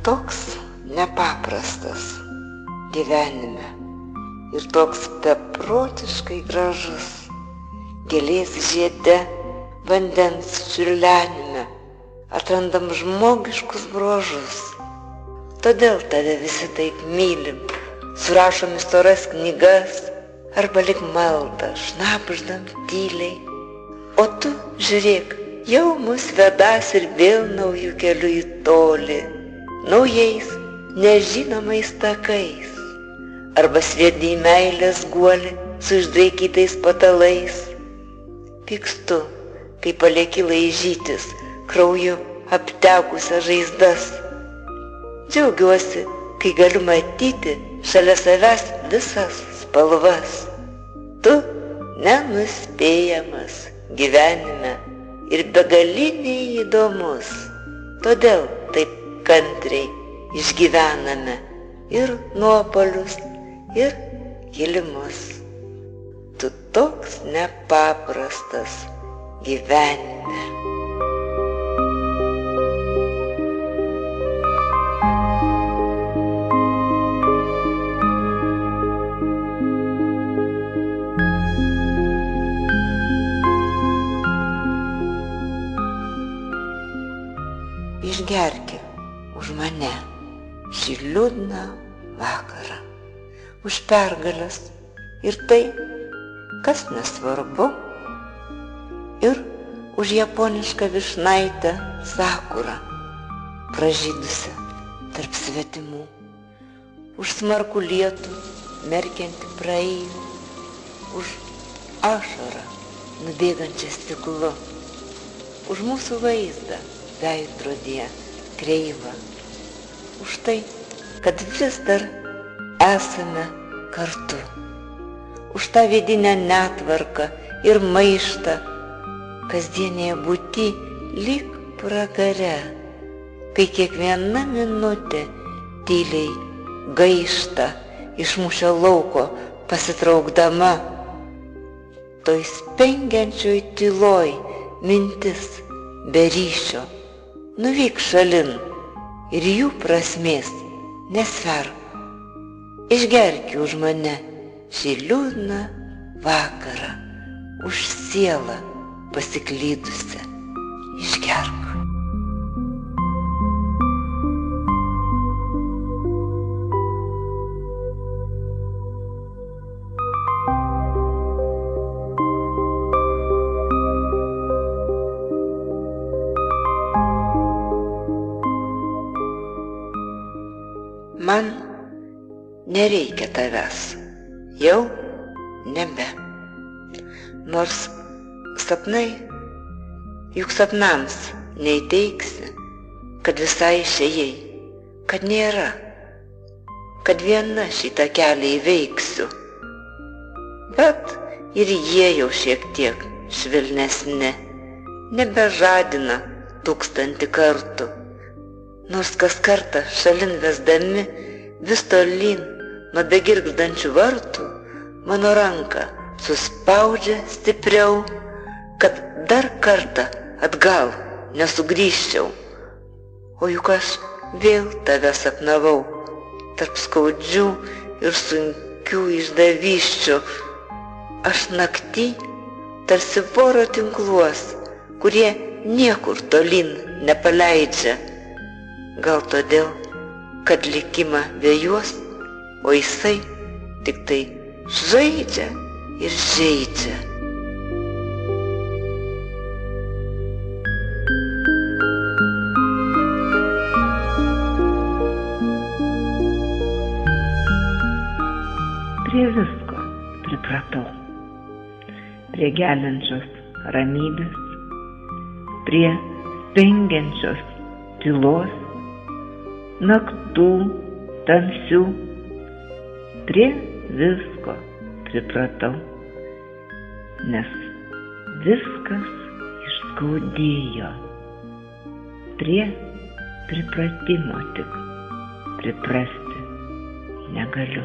toks nepaprastas gyvenime ir toks beprotiškai gražus, gėlės žiede, vandens čiurlenime atrandam žmogiškus bruožus. Todėl tave visi taip mylim, surašom į storas knygas arba lyg maldą šnabždam tyliai. O tu, žiūrėk, jau mus vedas ir vėl naujų kelių į tolį, naujais, nežinomais takais, arba sviedi į meilės guolį su išdraikytais patalais. Pykstu, kai palieki laižytis krauju aptekusias žaizdas. Džiaugiuosi, kai galiu matyti šalia savęs visas spalvas. Tu nenuspėjamas gyvenime ir begaliniai įdomus. Todėl taip kantriai išgyvename ir nuopuolius, ir kilimus. Tu toks nepaprastas gyvenime. Išgerki už mane šį liūdną vakarą, už pergalės ir tai, kas nesvarbu, ir už japonišką vyšnaitę sakurą, pražydusią tarp svetimų, už smarkų lietų merkiantį praeivį, už ašarą nubėgančią stiklu, už mūsų vaizdą veidrodyje kreivą, už tai, kad vis dar esame kartu, už tą vidinę netvarką ir maištą kasdienėje būty lyg pragare, kai kiekviena minutė tyliai gaišta iš mūšio lauko pasitraukdama. Toj spengiančioj tyloj mintis be ryšio nuvyk šalin ir jų prasmės nesverk. Išgerki už mane šį liūdną vakarą, už sielą pasiklydusią. Išgerk. Man nereikia tavęs, jau nebe. Nors sapnai, juk sapnams neįteiksi, kad visai išėjai, kad nėra, kad viena šitą kelią įveiksiu. Bet ir jie jau šiek tiek švelnesni, nebežadina 1000 kartų. Nors kas kartą šalin vesdami vis tolyn nuo begirgždančių vartų, mano ranką suspaudžia stipriau, kad dar kartą atgal nesugrįžčiau. O juk aš vėl tave sapnavau, tarp skaudžių ir sunkių išdavysčių. Aš naktį tarsi voro tinkluos, kurie niekur tolyn nepaleidžia. Gal todėl, kad likimą vėjuos, o jisai tik tai žaidžia ir žaidžia. Prie visko pripratau. Prie geliančios ramybės, prie spengiančios tylos, naktų tamsių, prie visko pripratau, nes viskas išskaudėjo. Prie pripratimo tik priprasti negaliu.